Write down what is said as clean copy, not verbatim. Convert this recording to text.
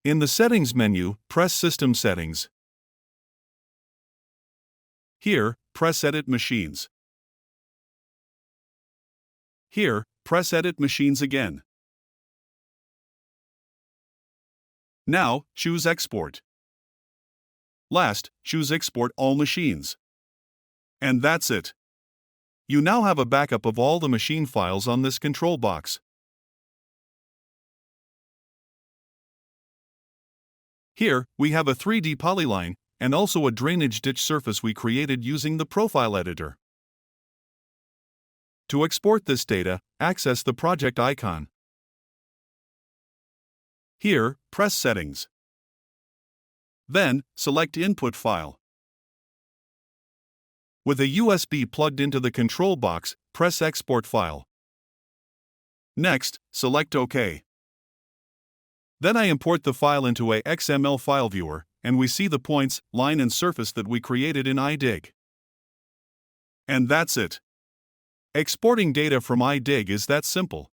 In the Settings menu, press System Settings. Here, press Edit Machines. Here, press Edit Machines again. Now, choose Export. Last, choose Export All Machines. And that's it. You now have a backup of all the machine files on this control box. Here, we have a 3D polyline and also a drainage ditch surface we created using the profile editor. To export this data, access the project icon. Here, press Settings. Then, select Input File. With a USB plugged into the control box, press Export File. Next, select OK. Then I import the file into a XML file viewer, and we see the points, line and surface that we created in iDig. And that's it. Exporting data from iDig is that simple.